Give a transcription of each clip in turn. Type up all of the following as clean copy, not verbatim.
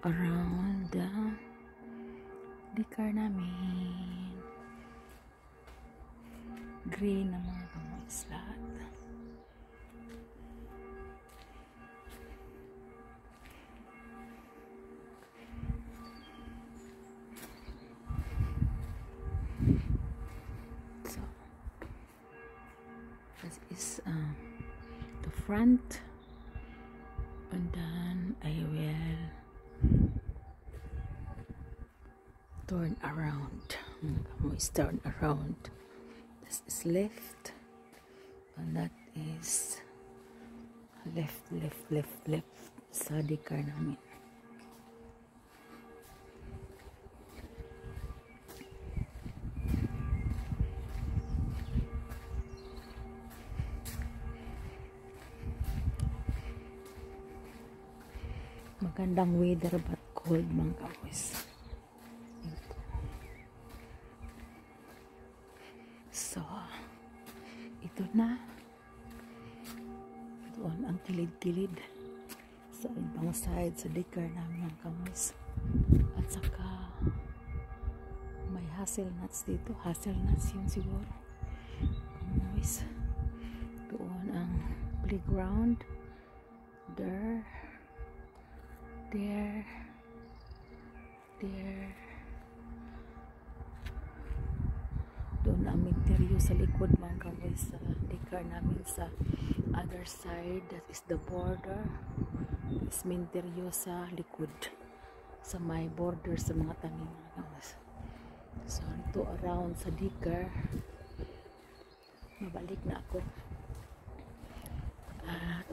around the car namin. Green na mga kamoys lahat. So, this is the front, and then I will turn around. Kamoys, turn around. This is left, and that is left sa car namin. Magandang weather but cold mga kamoys. So, ito na. Doon ang kilid-kilid sa ibang side sa car namin mga kamoys. At saka may hazelnuts dito. Hazelnuts yun siguro. Kamoys. Doon ang playground. There. Doon ang interior sa likod mga kamoys, sa car namin. Sa other side, that is the border, is interior sa likod, sa may border sa mga tanim mga kamoys. So ito around sa car, mabalik na ako. At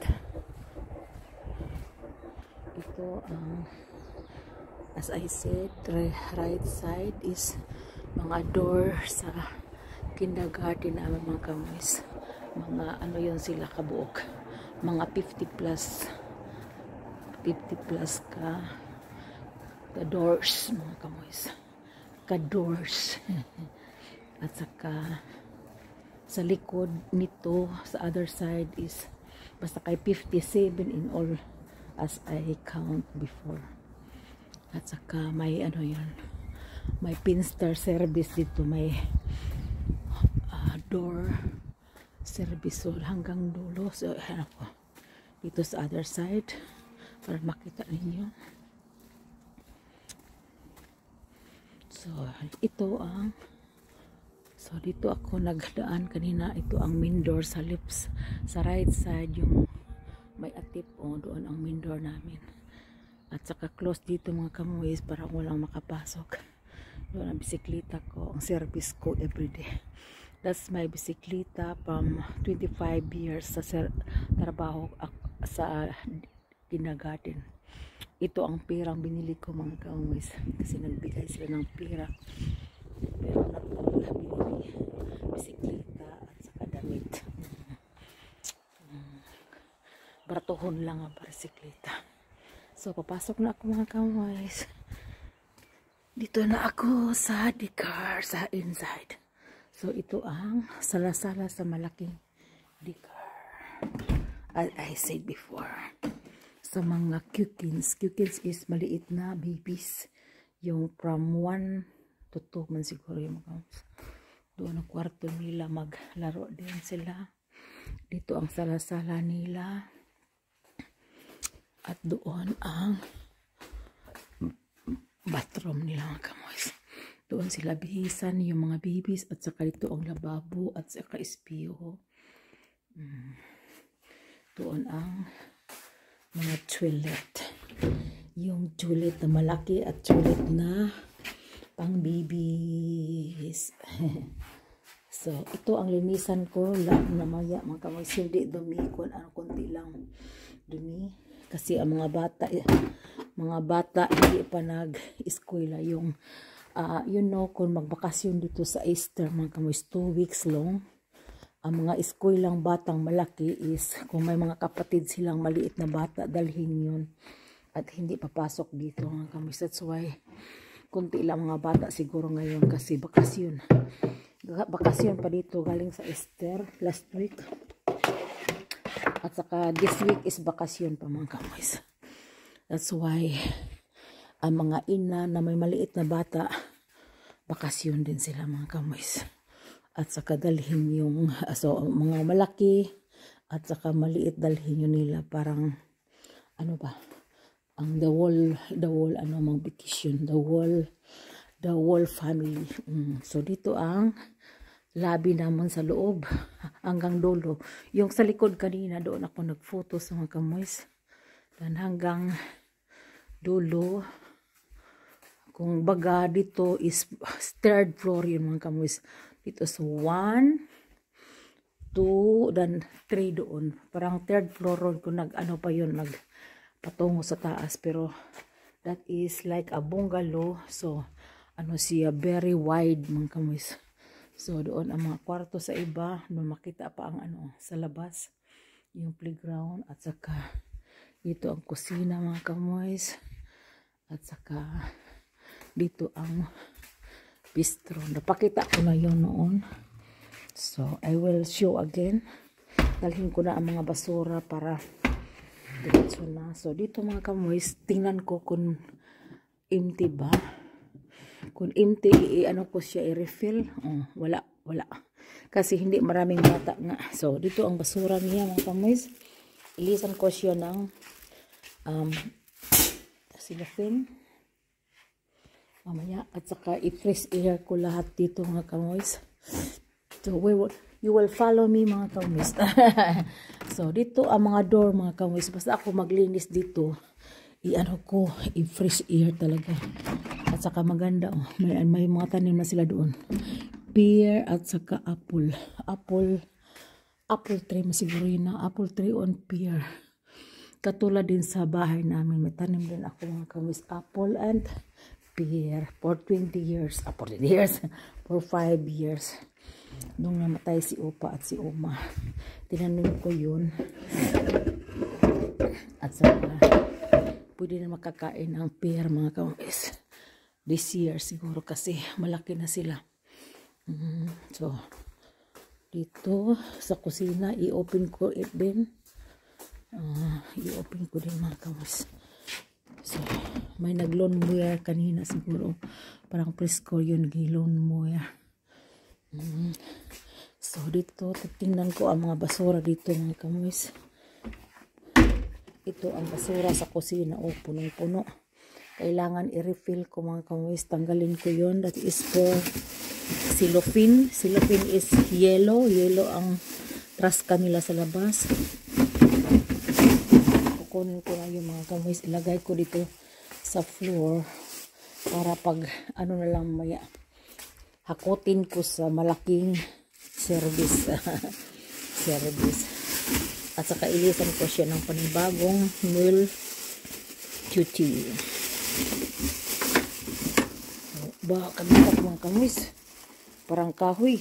ito ang as I said, right side is mga door sa kindergarten namin mga kamoys. Mga ano yun sila kabuok, mga 50 plus ka doors mga kamoys, ka doors. At saka sa likod nito sa other side is basta kay 57 in all as I count before. At saka may ano yan, may Pinstar service dito, may door service hanggang dulo. So ako dito sa other side para makita ninyo. So ito ang, so dito ako nagdaan kanina. Ito ang main door sa lips sa right side, yung may atip doon ang main door namin. At saka close dito mga kamoys para walang makapasok. Doon ang bisikleta ko, ang service ko everyday. That's my bisikleta from 25 years sa trabaho sa kindergarten. Ito ang pirang binili ko mga kamoys kasi nagbigay sila ng pira. Pero binili bisikleta at saka damit. Baratuhon lang ang bisikleta. So, papasok na ako mga kamoys. Dito na ako sa car, sa inside. So, ito ang sala-sala sa malaking car. As I said before. Sa mga Kukins. Kukins is maliit na babies. Yung from 1 to 2 man siguro yung mga kamoys. Doon ang kwarto nila, maglaro din sila. Dito ang sala-sala nila. At doon ang bathroom nila mga kamoys. Doon sila bihisan yung mga babies. At saka dito ang lababo at saka espejo. Doon ang mga toilet. Yung toilet na malaki at toilet na pang babies. So ito ang linisan ko. Namaya mga kamoys, hindi dumi. Kunti lang dumi. Kasi ang mga bata hindi pa nag-eskwela. Yung you know, kung magbakasyon dito sa Easter mga kamoys, 2 weeks long. Ang mga eskwelang batang malaki is kung may mga kapatid silang maliit na bata, dalhin yun at hindi papasok dito mga kamoys. That's why kunti lang mga bata siguro ngayon kasi bakasyon pa dito galing sa Easter last week. At saka this week is bakasyon pa mga kamoys. That's why ang mga ina na may maliit na bata, bakasyon din sila mga kamoys. At saka dalhin yung mga malaki at saka maliit dalhin yun nila parang ano ba, ang the whole ano mga vacation, the whole family. So dito ang labi naman sa loob hanggang dulo. Yung sa likod kanina doon ako nagphoto sa mga kamoys. Dan hanggang dulo. Kung baga dito is third floor yun mga kamoys. Dito is 1, 2, dan 3 doon. Parang third floor road kung nag-ano pa yun, nagpatungo sa taas. Pero that is like a bungalow. So, ano siya, very wide mga kamoys. So, doon ang mga kwarto sa iba. Doon makita pa ang ano, sa labas. Yung playground. At saka, dito ang kusina mga kamoys. At saka, dito ang bistro. Napakita ko na yun noon. So, I will show again. Dalhin ko na ang mga basura para diretso na. So, dito mga kamoys, tingnan ko kung empty ba. Kung empty, ano ko siya i-refill. Wala. Kasi hindi maraming bata nga. So, dito ang basura niya mga kamoys. Ilisan ko siya ng cellophane. Mamaya. At saka i-fresh air ko lahat dito mga kamoys. So, you will follow me mga kamoys. So, dito ang mga door mga kamoys. Basta ako maglinis dito, i-ano ko, i-fresh air talaga. At saka maganda. May mga tanim na sila doon. Pear at saka apple. Apple tree masiguro yun na. Apple tree on pear. Katulad din sa bahay namin. May tanim din ako mga kamoys. Apple and pear. For 20 years. For 5 years. Nung namatay si Opa at si Oma, tinanim ko yun. At saka, pwede na makakain ang pear mga kamoys. This year siguro kasi malaki na sila. So, dito sa kusina, i-open ko it din. I-open ko din mga kamoys. So, may nag-lawn mower kanina siguro. Parang presko yun, lawn mower. So, dito, tingnan ko ang mga basura dito mga kamoys. Ito ang basura sa kusina. Punong-puno. Kailangan i-refill ko mga kamoys. Tanggalin ko yun. That is for cellophane. Cellophane is yellow. Yellow ang trash kanila sa labas. Kukunin ko na yung mga kamoys. Ilagay ko dito sa floor. Para pag ano na lang maya. Hakutin ko sa malaking service. At saka ilisan ko siya ng panibagong nail cutie. Ba, kaganda mga kamoys. Parang kahoy.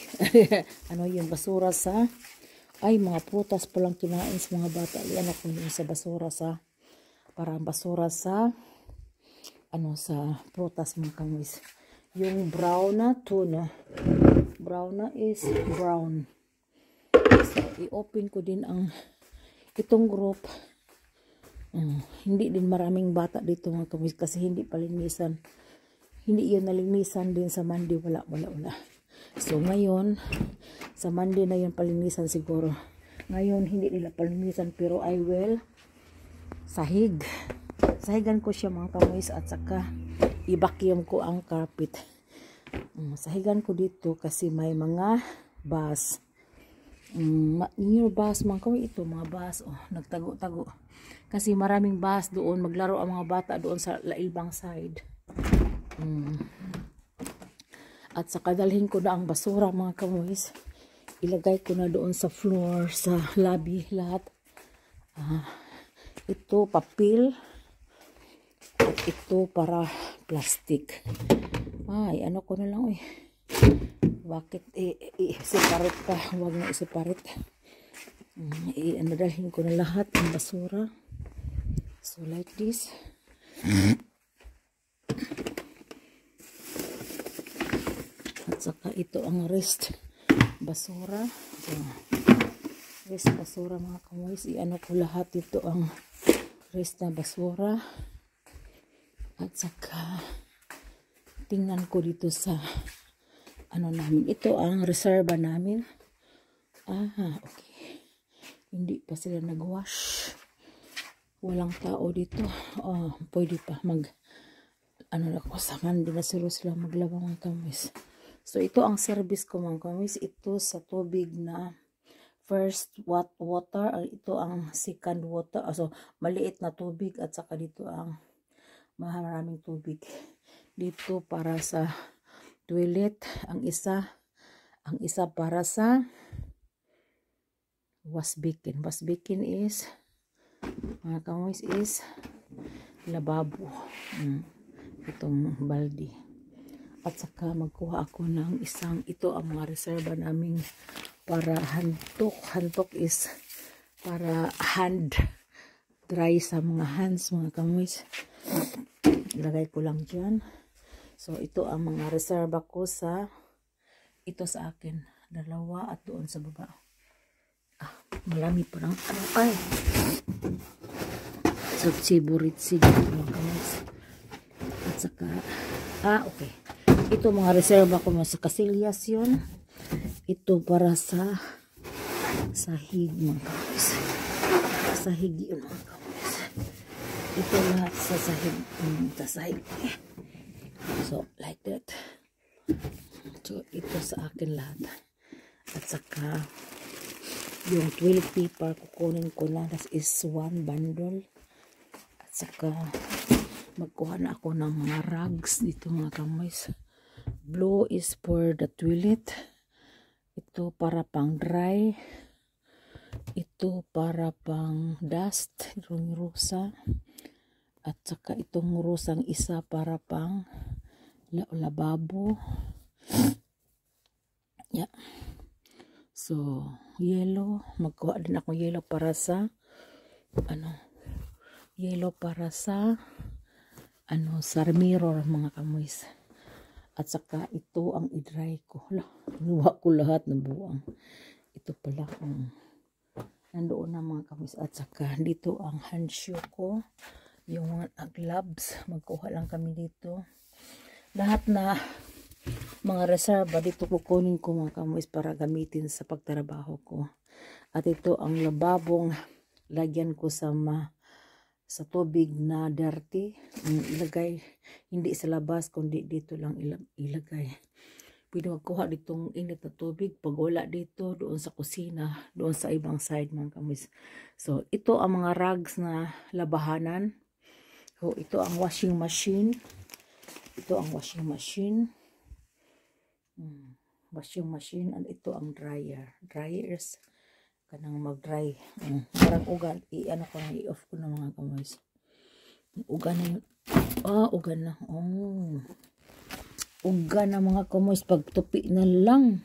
Ano yung basura sa mga prutas palang kinain sa mga bata. Yan ako yung sa basura sa parang basura sa sa prutas mga kamoys. Yung brown na tuna. Brown na is brown. So, i-open ko din ang itong group. Hindi din maraming bata dito mga kamoys kasi hindi palinisan. Hindi yun nalinisan din sa Monday. Wala. So, ngayon, sa Monday na yun palinisan siguro. Ngayon, hindi nila palinisan pero I will sahigan ko siya mga kamoys at saka i-vacuum ko ang carpet. Sahigan ko dito kasi may mga bus. New bus mga kamoy. Ito mga bus. Nagtago-tago. Kasi maraming bus doon. Maglaro ang mga bata doon sa ibang side. At saka dalhin ko na ang basura mga kamoys. Ilagay ko na doon sa floor, sa lobby lahat. Ito papel. At ito para plastic. Ano ko na lang bakit i-separate pa? Huwag na i-separate. Dalhin ko na lahat ang basura. So like this. At saka ito ang rest basura. Rest basura mga kamoys. I-ano ko lahat ito ang rest na basura. At saka, tingnan ko dito sa, ano namin. Ito ang reserva namin. Okay. Hindi pa sila nag-wash. Walang tao dito. Pwede pa ano na ko, saman din na sila maglaba mga kamis. So, ito ang service ko mga kamis. Ito sa tubig na first water. Ito ang second water. So, maliit na tubig at saka dito ang maraming tubig. Dito para sa toilet. Ang isa para sa wash basin. Wash basin is, mga kamis, is lababo. Itong balde. At saka magkuha ako ng ito ang mga reserva naming para handtok. Handtok is para hand dry sa mga hands, mga kamis. Ilagay ko lang dyan. So, ito ang mga reserva ko ito sa akin. 2 at doon sa baba. Malami pa lang. Subsiburitsi mga kamis. At saka, okay. Ito mga reserva ko sa kasilyas yun. Ito para sa sahig mga kamis. Sahig yun mga kamis. Ito lahat sa sahig. So, like that. So, ito sa akin lahat. At saka, yung toilet paper, kukunin ko na. That is 1 bundle. At saka, magkuha na ako ng mga rugs dito mga kamis. Blue is for the toilet. Ito para pang dry. Ito para pang dust. Itong rusa. At saka itong rusang isa para pang lababo. Yeah. So, yellow. Magkuha din ako yellow para sa sa mirror mga kamoys. At saka ito ang i-dry ko. Luwa ko lahat ng buwang. Ito pala nandoon na mga kamoys. At saka dito ang hand shoe ko. Yung mga gloves. Magkuha lang kami dito. Lahat na mga reserva dito kukunin ko mga kamoys para gamitin sa pagtrabaho ko. At ito ang lababong lagyan ko sa tubig na dirty. Ilagay, hindi sa labas, kundi dito lang ilagay. Pwede magkuha ditong init na tubig. Pag wala dito, doon sa kusina, doon sa ibang side mga kamis. So, ito ang mga rugs na labahanan. So, ito ang washing machine. Ito ang washing machine. Washing machine. And ito ang dryer. Dryers. Kanang mag-dry. Parang ugan. I-off ko na mga kamoys. Ugan na yun. Ugan na. Ugan na mga kamoys. Pagtupi na lang.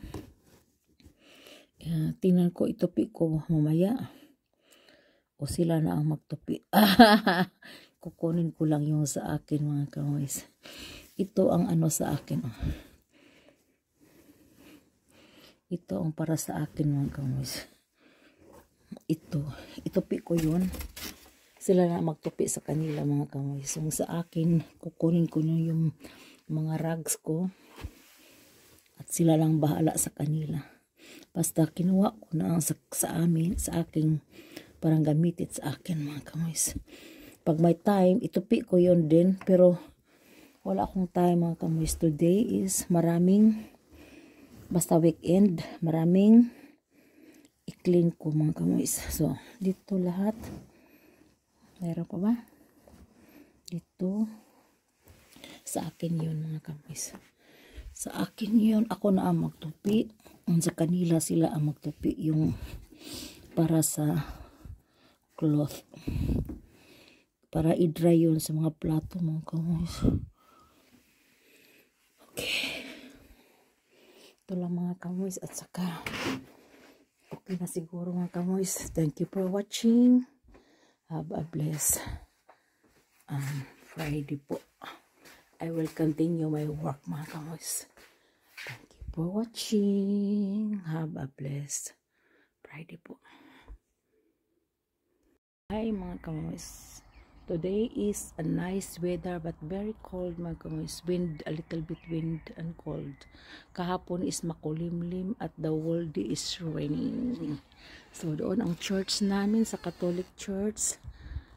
Tingnan ko, itupi ko mamaya. O sila na ang magtupi. Kukunin ko lang yung sa akin mga kamoys. Ito ang sa akin. Ito ang para sa akin mga kamoys. Itupi ko yun. Sila na magtupi sa kanila mga kamoy. So sa akin, kukunin ko na yung mga rugs ko. At sila lang bahala sa kanila. Basta kinuha ko na sa aking parang gamitin sa akin mga kamoy. Pag may time, itupi ko yun din. Pero wala akong time mga kamoy. Today is basta weekend, maraming i-clean ko mga kamoys. So, dito lahat. Meron pa ba? Dito. Sa akin yun mga kamoys. Sa akin yun. Ako na ang magtupi. Sa kanila sila ang magtupi. Yung para sa cloth. Para i-dry yun sa mga plato mga kamoys. Okay. Ito lang mga kamoys. At saka okay na siguro mga kamoys. Thank you for watching. Have a blessed Friday po. I will continue my work mga kamoys. Thank you for watching. Have a blessed Friday po. Hi mga kamoys. Today is a nice weather but very cold mga kamoys. Wind, a little bit wind and cold. Kahapon is makulimlim at the whole day is raining. So doon ang church namin sa Catholic Church.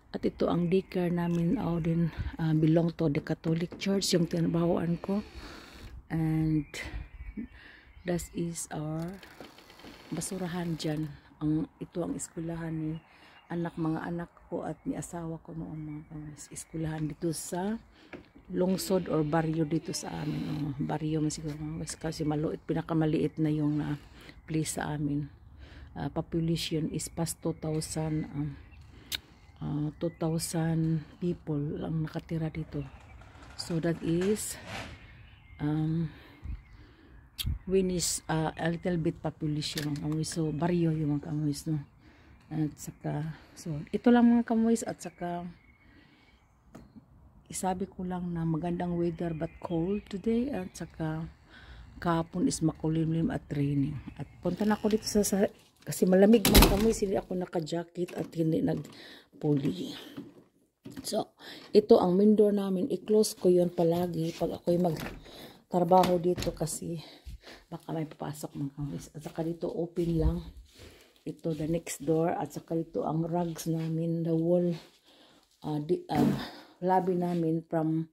At ito ang daycare namin din belong to the Catholic Church, yung tinabahoan ko. And that is our basurahan dyan. Ito ang eskwelahan ni mga anak ko at ni asawa ko noon mga kamoys. Eskwelahan dito sa lungsod or baryo dito sa amin. Baryo man siguro mga kamoys kasi pinakamaliit na yung place sa amin. Population is past 2,000 people ang nakatira dito. So that is Winis a little bit population mga kamoys. So baryo yung mga kamoys, no. At saka so ito lang mga kamoys, at saka isabi ko lang na magandang weather but cold today, at saka kahapon is makulimlim at raining. At punta na ako dito sa kasi malamig mga kamoys, hindi ako naka-jacket at hindi nag-pulli. So ito ang main door namin, i-close ko yon palagi pag ako'y mag-trabaho dito kasi baka may papasok mga kamoys. At saka dito open lang ito, the next door. At saka dito ang rugs namin, the wall lobby namin from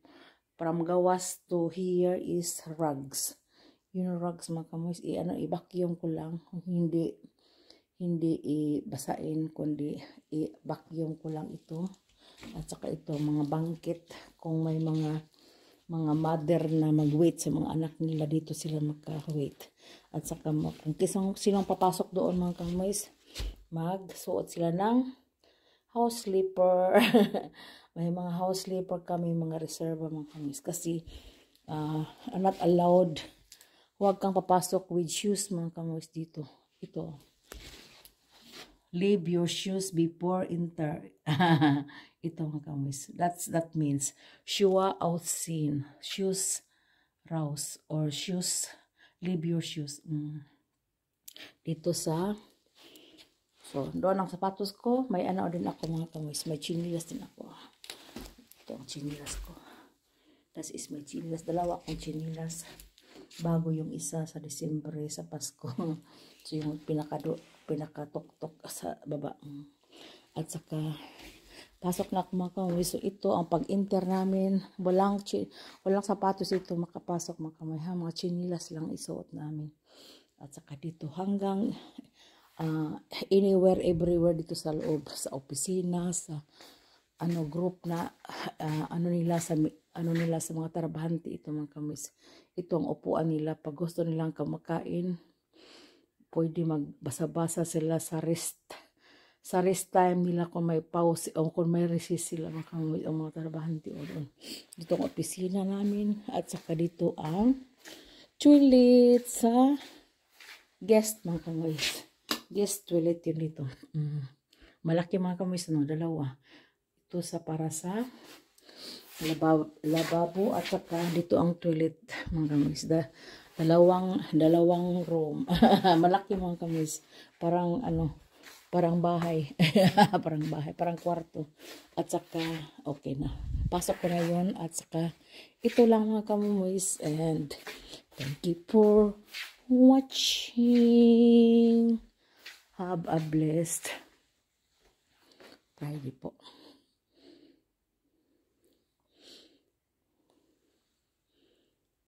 gawas to here is rugs. Yun rugs mga kamoys, i-vacuum ko lang, hindi i-basain kundi i-vacuum ko lang ito. At saka ito mga bangkit, kung may mga mother na mag-wait sa mga anak nila, dito sila magka-wait. At saka kung sinong papasok doon mga kamoys, magsuot sila ng house slipper. May mga house slipper kami, mga reserva mga kamoys, kasi not allowed. Huwag kang papasok with shoes mga kamoys dito. Ito, leave your shoes before enter. Ito mga kamoys, that means shoe out sin, shoes raus, or shoes, leave your shoes. Dito so doon ang sapatos ko, may din ako mga kamoys, may chinilas din ako. Ito ang chinilas ko, that is my chinilas, dalawa akong chinilas, bago yung isa sa Disyembre sa Pasko. So yung pinakatok-tok sa baba. At saka pasok na ako mga kamoys. So ito ang pag-enter namin, walang sapatos ito makapasok mga kamoys, mga chinilas lang isuot namin. At saka dito hanggang anywhere, everywhere dito sa loob, sa opisina, sa group na nila sa mga trabahante, ito mga kamoys. Ito ang upuan nila pag gusto nilang kumakain, pwede magbasa-basa sila sa rest time nila, kung may pause o kung may recess sila ang mga trabahante o doon. Dito ang opisina namin. At saka dito ang toilet sa guest mga kamoys. Guest toilet yun dito. Malaki mga kamoys, dalawa. Ito para sa lababo, at saka dito ang toilet mga kamoys. Dalawang room. Malaki mga kamoys. Parang bahay. parang kwarto. At saka okay na. Pasok ko na yun. At saka ito lang mga kamoys, and thank you for watching. Have a blessed Friday po.